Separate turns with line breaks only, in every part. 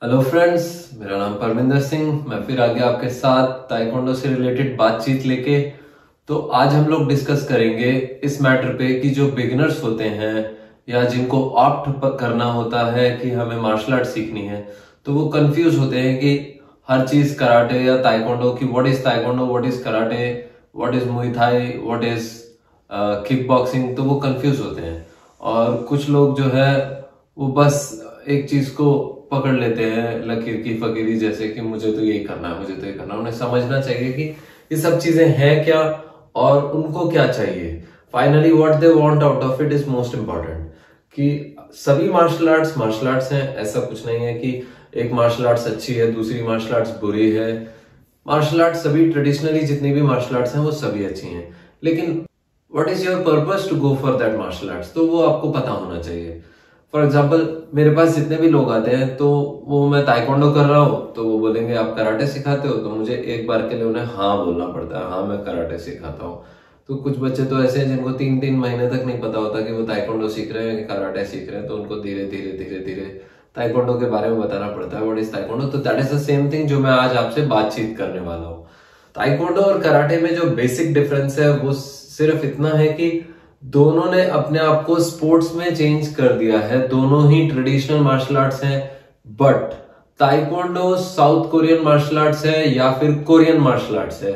Hello friends, मेरा नाम परमिंदर सिंह। मैं फिर आ गया आपके साथ ताइक्वांडो से रिलेटेड बातचीत लेके। तो आज हम लोग डिस्कस करेंगे इस मैटर पे कि जो बिगिनर्स होते हैं या जिनको ऑप्ट करना होता है कि हमें मार्शल आर्ट सीखनी है, तो वो कंफ्यूज होते हैं कि हर चीज कराटे या ताइक्वांडो की what is taekwondo, what is karate, what is मुay Thai, what is kick boxing. तो वो कंफ्यूज होते हैं और कुछ लोग जो है वो बस एक चीज को पकड़ लेते हैं लकीर की फकीरी जैसे कि मुझे तो यही करना है, मुझे तो ये करना है। उन्हें समझना चाहिए कि ये सब चीजें हैं क्या और उनको क्या चाहिए। Finally what they want out of it is most important. कि सभी मार्शल आर्ट्स हैं, ऐसा कुछ नहीं है कि एक मार्शल आर्ट्स अच्छी है दूसरी मार्शल आर्ट्स बुरी है। मार्शल आर्ट्स सभी ट्रेडिशनली जितनी भी मार्शल आर्ट्स हैं वो सभी अच्छी हैं, लेकिन what is your purpose to go for that martial arts, तो वो आपको पता होना चाहिए। फॉर एग्जाम्पल मेरे पास जितने भी लोग आते हैं तो वो मैं ताइक्वांडो कर रहा हूँ तो वो बोलेंगे आप कराटे सिखाते हो, तो मुझे एक बार के लिए उन्हें हाँ बोलना पड़ता है, हाँ मैं कराटे सिखाता हूँ। तो कुछ बच्चे तो ऐसे हैं जिनको 3-3 महीने तक नहीं पता होता कि वो ताइक्वांडो सीख रहे हैं कि कराटे सीख रहे हैं, तो उनको धीरे धीरे धीरे धीरे ताइक्वांडो के बारे में बताना पड़ता है, व्हाट इज ताइक्वांडो। तो that is the same thing जो मैं आज आपसे बातचीत करने वाला हूँ। ताइक्वांडो और कराटे में जो बेसिक डिफरेंस है वो सिर्फ इतना है कि दोनों ने अपने आप को स्पोर्ट्स में चेंज कर दिया है, दोनों ही ट्रेडिशनल मार्शल आर्ट्स हैं। But taekwondo South Korean martial arts है या फिर कोरियन मार्शल आर्ट्स है,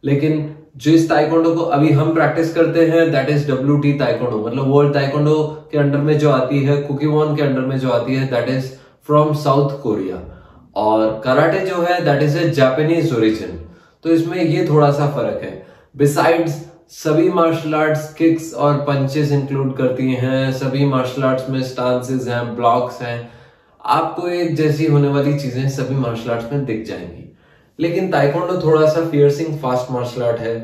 लेकिन जिस ताइक्वांडो को अभी हम प्रैक्टिस करते हैं दैट इज WT ताइक्वांडो, मतलब वर्ल्ड ताइक्वांडो के अंडर में जो आती है, कुकीवॉन के अंडर में जो आती है, that is from south Korea. और कराटे जो है that is a Japanese origin. तो इसमें ये थोड़ा सा फर्क है। बिसाइड्स सभी मार्शल आर्ट्स किक्स और पंचेस इंक्लूड करती हैं, सभी मार्शल आर्ट्स में स्टांसेस हैं, ब्लॉक्स हैं, आपको एक जैसी होने वाली चीजें सभी मार्शल आर्ट्स में दिख जाएंगी। लेकिन ताइक्वांडो थोड़ा सा फियर्सिंग फास्ट मार्शल आर्ट है।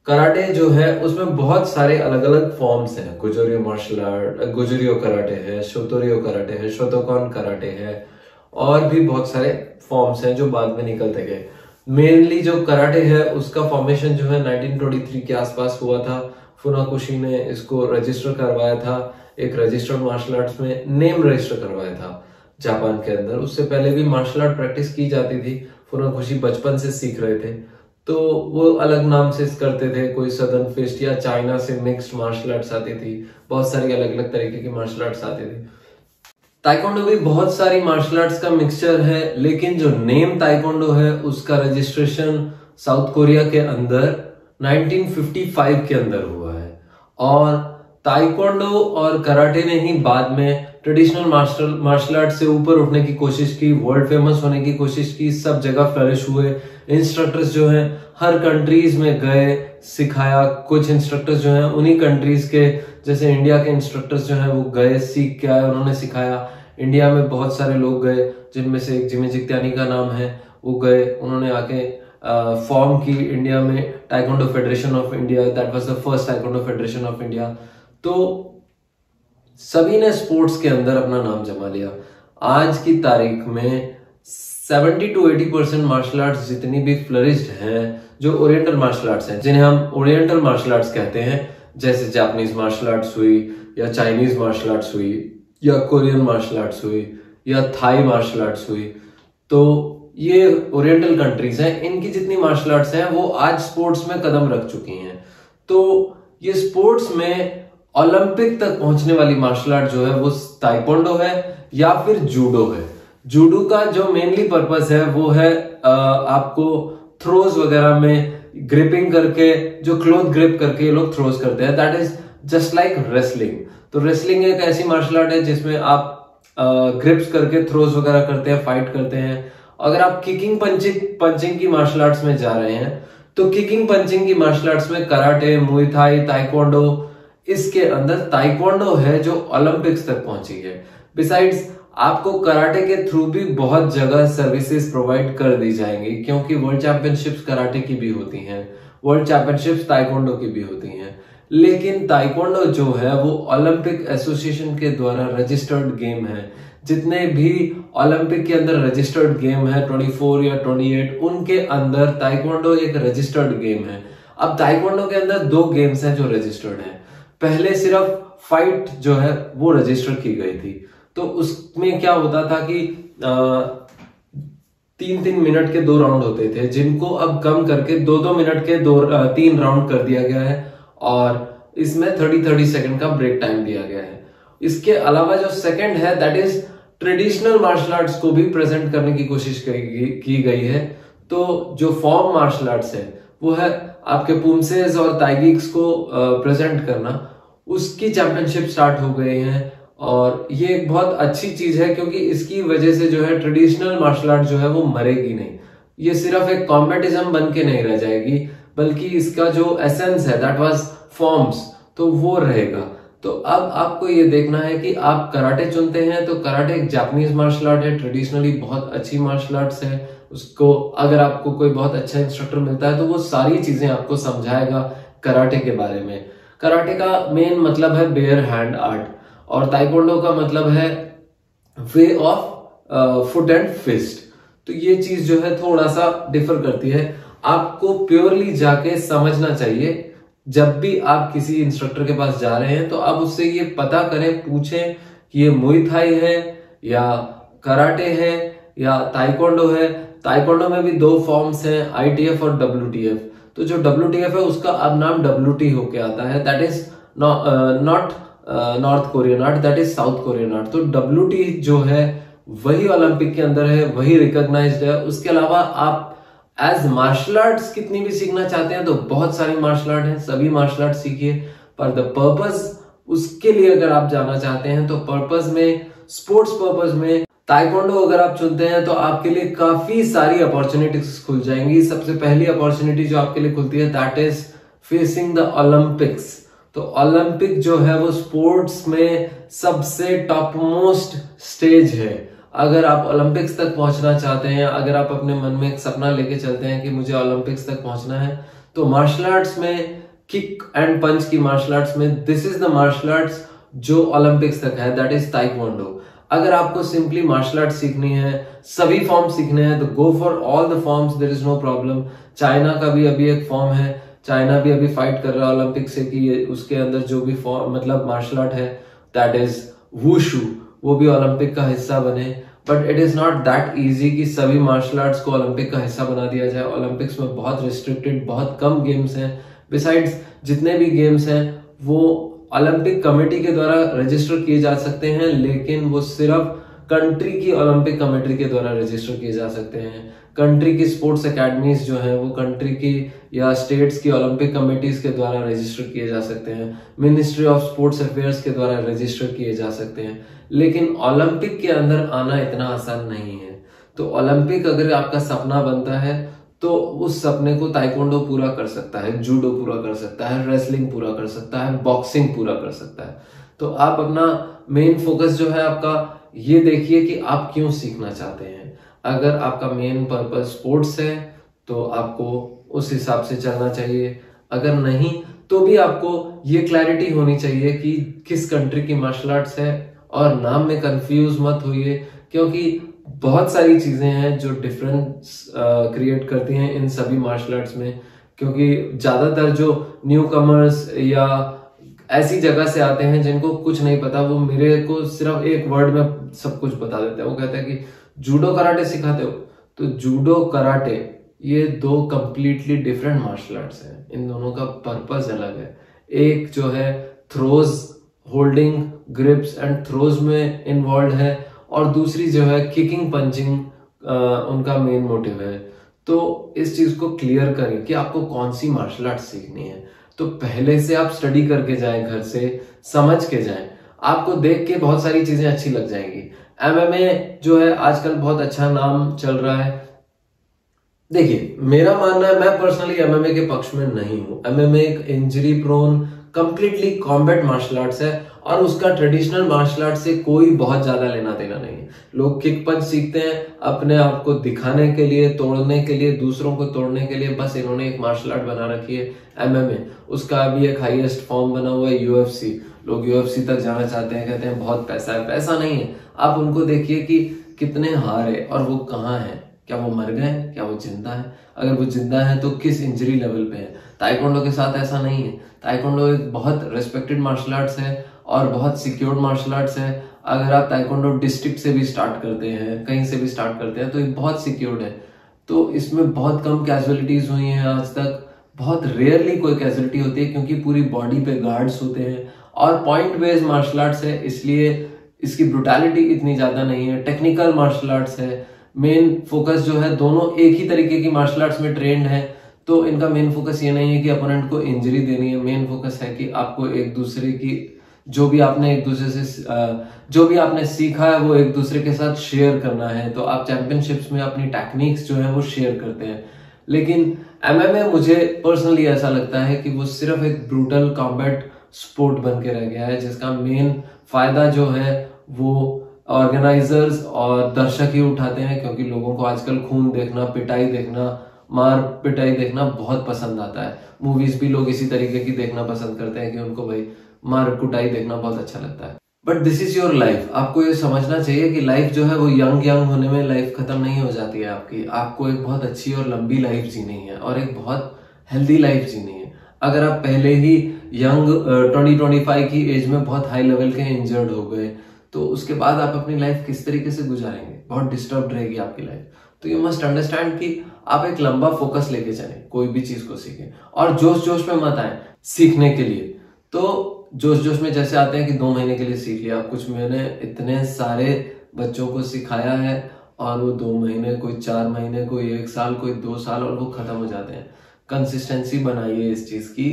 कराटे जो है उसमें बहुत सारे अलग अलग फॉर्म्स हैं, गुजोरियो मार्शल आर्ट, गुजोरियो कराटे है, शोतोरियो कराटे है, शोतोकॉन कराटे है, और भी बहुत सारे फॉर्म्स हैं जो बाद में निकलते गए। मेनली जो कराटे है उसका फॉर्मेशन जो है 1923 के आसपास हुआ था। फुनाकोशी ने इसको रजिस्टर करवाया था, एक रजिस्टर्ड मार्शल आर्ट्स में नेम रजिस्टर करवाया था जापान के अंदर। उससे पहले भी मार्शल आर्ट प्रैक्टिस की जाती थी, फुनाकोशी बचपन से सीख रहे थे तो वो अलग नाम से करते थे। कोई सदर्न फिस्ट या चाइना से मिक्स्ड मार्शल आर्ट्स आती थी, बहुत सारी अलग अलग तरीके की मार्शल आर्ट्स आती थी। ताइक्वांडो भी बहुत सारी मार्शल आर्ट्स का मिक्सचर है, लेकिन जो नेम ताइक्वांडो है उसका रजिस्ट्रेशन साउथ कोरिया के अंदर 1955 के अंदर हुआ है। और ताइक्वांडो और कराटे ने ही बाद में ट्रेडिशनल मार्शल आर्ट से ऊपर उठने की कोशिश की, वर्ल्ड फेमस होने की कोशिश की, सब जगह फ्लरिश हुए। इंस्ट्रक्टर्स जो हैं हर कंट्रीज में गए, सिखाया। कुछ इंस्ट्रक्टर्स जो हैं उन्हीं कंट्रीज के, जैसे इंडिया के इंस्ट्रक्टर्स जो हैं वो गए, सीख के आए, उन्होंने सिखाया। इंडिया में बहुत सारे लोग गए, जिनमें से एक जिमी जित्यानी का नाम है, वो गए, उन्होंने आके फॉर्म की इंडिया में taekwondo federation of India, that was the first taekwondo federation of India. तो सभी ने स्पोर्ट्स के अंदर अपना नाम जमा लिया। आज की तारीख में 70 to 80% मार्शल आर्ट्स जितनी भी फ्लरिश्ड हैं, जो ओरिएंटल मार्शल आर्ट्स हैं, जिन्हें हम ओरिएंटल मार्शल आर्ट्स कहते हैं, जैसे जापानीज मार्शल आर्ट्स हुई या चाइनीज मार्शल आर्ट्स हुई या कोरियन मार्शल आर्ट्स हुई या थाई मार्शल आर्ट्स हुई, तो ये ओरिएंटल कंट्रीज हैं। इनकी जितनी मार्शल आर्ट्स हैं वो आज स्पोर्ट्स में कदम रख चुकी हैं। तो ये स्पोर्ट्स में ओलंपिक तक पहुंचने वाली मार्शल आर्ट जो है वो ताइक्वांडो है या फिर जूडो है। जूडो का जो मेनली पर्पस है वो है आपको थ्रोज वगैरह में ग्रिपिंग करके, जो क्लोथ ग्रिप करके लोग थ्रोज करते हैं, that is just like wrestling. तो रेसलिंग एक ऐसी मार्शल आर्ट है जिसमें आप ग्रिप्स करके थ्रोज वगैरह करते हैं, फाइट करते हैं। अगर आप किकिंग पंचिंग की मार्शल आर्ट्स में जा रहे हैं तो किकिंग पंचिंग की मार्शल आर्ट्स में कराटे, मुay थाई, ताइक्वांडो, इसके अंदर ताइक्वांडो है जो ओलंपिक्स तक पहुंची है। बिसाइड्स आपको कराटे के थ्रू भी बहुत जगह सर्विसेज प्रोवाइड कर दी जाएंगी, क्योंकि वर्ल्ड चैंपियनशिप्स कराटे की भी होती हैं, वर्ल्ड चैंपियनशिप्स ताइक्वांडो की भी होती हैं। लेकिन ताइक्वांडो जो है वो ओलंपिक एसोसिएशन के द्वारा रजिस्टर्ड गेम है। जितने भी ओलंपिक के अंदर रजिस्टर्ड गेम है 24 या 28, उनके अंदर ताइक्वांडो एक रजिस्टर्ड गेम है। अब ताइक्वांडो के अंदर 2 गेम्स हैं जो रजिस्टर्ड हैं। पहले सिर्फ फाइट जो है वो रजिस्टर की गई थी, तो उसमें क्या होता था कि 3-3 मिनट के 2 राउंड होते थे, जिनको अब कम करके 2-2 मिनट के 3 राउंड कर दिया गया है और इसमें 30-30 सेकंड का ब्रेक टाइम दिया गया है। इसके अलावा जो सेकंड है that is traditional martial arts को भी प्रेजेंट करने की कोशिश की गई है। तो जो फॉर्म मार्शल आर्ट्स है वो है आपके पुमसेस और ताइगिक्स को प्रेजेंट करना, उसकी चैंपियनशिप स्टार्ट हो गई है और ये एक बहुत अच्छी चीज है क्योंकि इसकी वजह से जो है ट्रेडिशनल मार्शल आर्ट जो है वो मरेगी नहीं। ये सिर्फ एक कॉम्पिटिशन बन के नहीं रह जाएगी, बल्कि इसका जो एसेंस है दैट वाज फॉर्म्स, तो वो रहेगा। तो अब आपको ये देखना है कि आप कराटे चुनते हैं तो कराटे एक जापानीज मार्शल आर्ट है, ट्रेडिशनली बहुत अच्छी मार्शल आर्ट्स है। उसको अगर आपको कोई बहुत अच्छा इंस्ट्रक्टर मिलता है तो वो सारी चीजें आपको समझाएगा कराटे के बारे में। कराटे का मेन मतलब है बेयर हैंड आर्ट और ताइक्वांडो का मतलब है way of foot and fist. तो ये चीज जो है थोड़ा सा डिफर करती है। आपको प्योरली जाके समझना चाहिए। जब भी आप किसी इंस्ट्रक्टर के पास जा रहे हैं तो आप उससे ये पता करें, पूछें कि ये मुई थाई है या कराटे है या ताइक्वांडो है। ताइक्वांडो में भी 2 फॉर्म्स हैं, ITF और WTF। तो जो WTF है उसका अब नाम WT होके आता है, that is not north Korean art, that is south Korean art. तो WT जो है वही ओलंपिक के अंदर है, वही रिकॉग्नाइज्ड है। उसके अलावा आप एज मार्शल आर्ट्स कितनी भी सीखना चाहते हैं तो बहुत सारी मार्शल आर्ट हैं, सभी मार्शल आर्ट सीखिए। पर द पर्पस उसके लिए अगर आप जाना चाहते हैं तो पर्पस में, स्पोर्ट्स पर्पस में ताइक्वांडो अगर आप चुनते हैं तो आपके लिए काफी सारी अपॉर्चुनिटीज खुल जाएंगी। सबसे पहली अपॉर्चुनिटी जो आपके लिए खुलती है that is facing the Olympics. तो ओलंपिक जो है वो स्पोर्ट्स में सबसे टॉप मोस्ट स्टेज है। अगर आप ओलंपिक्स तक पहुंचना चाहते हैं, अगर आप अपने मन में एक सपना लेके चलते हैं कि मुझे ओलंपिक्स तक पहुंचना है, तो मार्शल आर्ट्स में, किक एंड पंच की मार्शल आर्ट्स में this is the martial arts जो ओलंपिक्स तक है, दैट इज ताइक्वांडो। अगर आपको सिंपली मार्शल आर्ट सीखनी है, सभी फॉर्म सीखने हैं तो go for all the forms, there is no problem. China का भी अभी एक फॉर्म है, चाइना भी अभी फाइट कर रहा है ओलंपिक से कि उसके अंदर जो भी फॉर्म मतलब मार्शल आर्ट है दैट इज वुशु, वो भी ओलंपिक का हिस्सा बने। But it is not that easy कि सभी मार्शल आर्ट्स को ओलंपिक का हिस्सा बना दिया जाए। ओलंपिक्स में बहुत रिस्ट्रिक्टेड, बहुत कम गेम्स हैं। बिसाइड्स जितने भी गेम्स हैं वो ओलंपिक कमेटी के द्वारा रजिस्टर किए जा सकते हैं, लेकिन वो सिर्फ कंट्री की ओलंपिक कमेटी के द्वारा रजिस्टर किए जा सकते हैं। कंट्री की स्पोर्ट्स एकेडमीज जो है वो कंट्री की या स्टेट्स की ओलंपिक कमेटीज के द्वारा रजिस्टर किए जा सकते हैं। मिनिस्ट्री ऑफ स्पोर्ट्स अफेयर्स के द्वारा रजिस्टर किए जा सकते हैं। लेकिन ओलंपिक के अंदर आना इतना आसान नहीं है। तो ओलंपिक अगर आपका सपना बनता है तो उस सपने को ताइक्वांडो पूरा कर सकता है, जूडो पूरा कर सकता है, रेसलिंग पूरा कर सकता है, बॉक्सिंग पूरा कर सकता है। तो आप अपना मेन फोकस जो है आपका ये देखिए कि आप क्यों सीखना चाहते हैं। अगर आपका मेन पर्पस स्पोर्ट्स है तो आपको उस हिसाब से चलना चाहिए। अगर नहीं तो भी आपको ये क्लैरिटी होनी चाहिए कि किस कंट्री की मार्शल आर्ट्स है। और नाम में कंफ्यूज मत होइए, क्योंकि बहुत सारी चीजें हैं जो डिफरेंस क्रिएट करती हैं इन सभी मार्शल आर्ट्स में। क्योंकि ज्यादातर जो न्यू कमर्स या ऐसी जगह से आते हैं जिनको कुछ नहीं पता, वो मेरे को सिर्फ एक वर्ड में सब कुछ बता देते हैं। वो कहते हैं कि जूडो कराटे सिखाते हो, तो जूडो कराटे ये 2 कंप्लीटली डिफरेंट मार्शल आर्ट्स हैं। इन दोनों का पर्पस अलग है। एक जो है throws, holding, grips and throws में इन्वॉल्व है, और दूसरी जो है किकिंग, पंचिंग उनका मेन मोटिव है। तो इस चीज को क्लियर करें कि आपको कौन सी मार्शल आर्ट सीखनी है। तो पहले से आप स्टडी करके जाएं, घर से समझ के जाएं। आपको देख के बहुत सारी चीजें अच्छी लग जाएंगी। MMA जो है आजकल बहुत अच्छा नाम चल रहा है। देखिए मेरा मानना है, मैं पर्सनली MMA के पक्ष में नहीं हूं। MMA एक injury prone completely combat martial arts है और उसका ट्रेडिशनल मार्शल आर्ट से कोई बहुत ज्यादा लेना देना नहीं है। लोग किक पंच सीखते हैं अपने आप को दिखाने के लिए, तोड़ने के लिए, दूसरों को तोड़ने के लिए। बस इन्होंने एक मार्शल आर्ट बना रखी है MMA। उसका अभी एक हाईएस्ट फॉर्म बना हुआ है UFC। लोग UFC तक जाना चाहते हैं, कहते हैं बहुत पैसा है। पैसा नहीं है। आप उनको देखिए कि कितने हारे और वो कहाँ हैं। क्या वो मर गए, क्या वो जिंदा है? अगर वो जिंदा है तो किस इंजरी लेवल पे है? ताइक्वांडो के साथ ऐसा नहीं है। ताइक्वांडो एक बहुत रेस्पेक्टेड मार्शल आर्ट्स है और बहुत सिक्योर्ड मार्शल आर्ट्स है। अगर आप ताइक्वांडो डिस्ट्रिक्ट से भी स्टार्ट करते हैं, कहीं से भी स्टार्ट करते हैं, तो ये बहुत सिक्योर्ड है। तो इसमें बहुत कम कैजुअलिटीज हुई हैं आज तक, बहुत रेयरली कोई कैजुअलिटी होती है, क्योंकि पूरी बॉडी पे गार्ड्स होते हैं और पॉइंट बेस्ड मार्शल आर्ट्स है, इसलिए इसकी ब्रुटैलिटी इतनी ज्यादा नहीं है। टेक्निकल मार्शल आर्ट्स है, मेन फोकस जो है दोनों एक ही तरीके की मार्शल आर्ट्स में ट्रेंड है, तो इनका मेन फोकस ये नहीं है कि अपोनेंट को इंजरी देनी है। मेन फोकस है कि आपको एक दूसरे की जो भी आपने एक दूसरे से जो भी आपने सीखा है वो एक दूसरे के साथ शेयर करना है। तो आप चैंपियनशिप्स में अपनी टेक्निक्स जो है वो शेयर करते हैं। लेकिन एमएमए मुझे पर्सनली ऐसा लगता है कि वो सिर्फ एक ब्रूटल कॉम्बैट स्पोर्ट बन के रह गया है, जिसका मेन फायदा जो है वो ऑर्गेनाइजर्स और दर्शक ही उठाते हैं, क्योंकि लोगों को आजकल खून देखना, पिटाई देखना, मार पिटाई देखना बहुत पसंद आता है। मूवीज भी लोग इसी तरीके की देखना पसंद करते हैं कि उनको भाई मार कुटाई देखना बहुत अच्छा लगता है। But this is your life. आपको ये समझना चाहिए कि लाइफ जो है वो यंग होने में लाइफ खत्म नहीं हो जाती है आपकी। आपको एक बहुत अच्छी और लंबी लाइफ जीनी है और एक बहुत हेल्दी लाइफ जीनी है। अगर आप पहले ही यंग 20-25 की एज में बहुत हाई लेवल के इंजर्ड हो गए, तो उसके बाद आप अपनी लाइफ किस तरीके से गुजारेंगे? बहुत डिस्टर्ब रहेगी आपकी लाइफ। तो यू मस्ट अंडरस्टैंड कि आप एक लंबा फोकस लेके चलें, कोई भी चीज को सीखें और जोश जोश में मत आए सीखने के लिए। तो जोश जोश में जैसे आते हैं कि 2 महीने के लिए सीख लिया कुछ, मैंने इतने सारे बच्चों को सिखाया है और वो 2 महीने, कोई 4 महीने, कोई 1 साल, कोई 2 साल, और वो खत्म हो जाते हैं। कंसिस्टेंसी बनाइए इस चीज की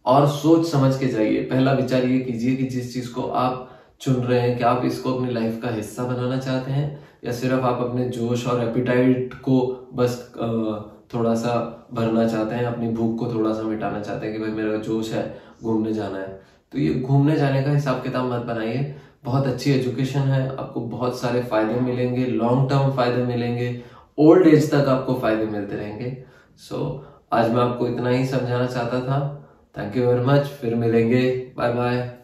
और सोच समझ के जाइए। पहला विचार ये कीजिए कि जिस चीज को आप चुन रहे हैं, क्या आप इसको अपनी लाइफ का हिस्सा बनाना चाहते हैं, या सिर्फ आप अपने जोश और एपिटाइट को बस थोड़ा सा भरना चाहते हैं, अपनी भूख को थोड़ा सा मिटाना चाहते हैं कि भाई मेरा जोश है, घूमने जाना है। तो ये घूमने जाने का हिसाब किताब मत बनाइए। बहुत अच्छी एजुकेशन है, आपको बहुत सारे फायदे मिलेंगे, लॉन्ग टर्म फायदे मिलेंगे, ओल्ड एज तक आपको फायदे मिलते रहेंगे। सो आज मैं आपको इतना ही समझाना चाहता था। Thank you very much. फिर मिलेंगे। Bye bye.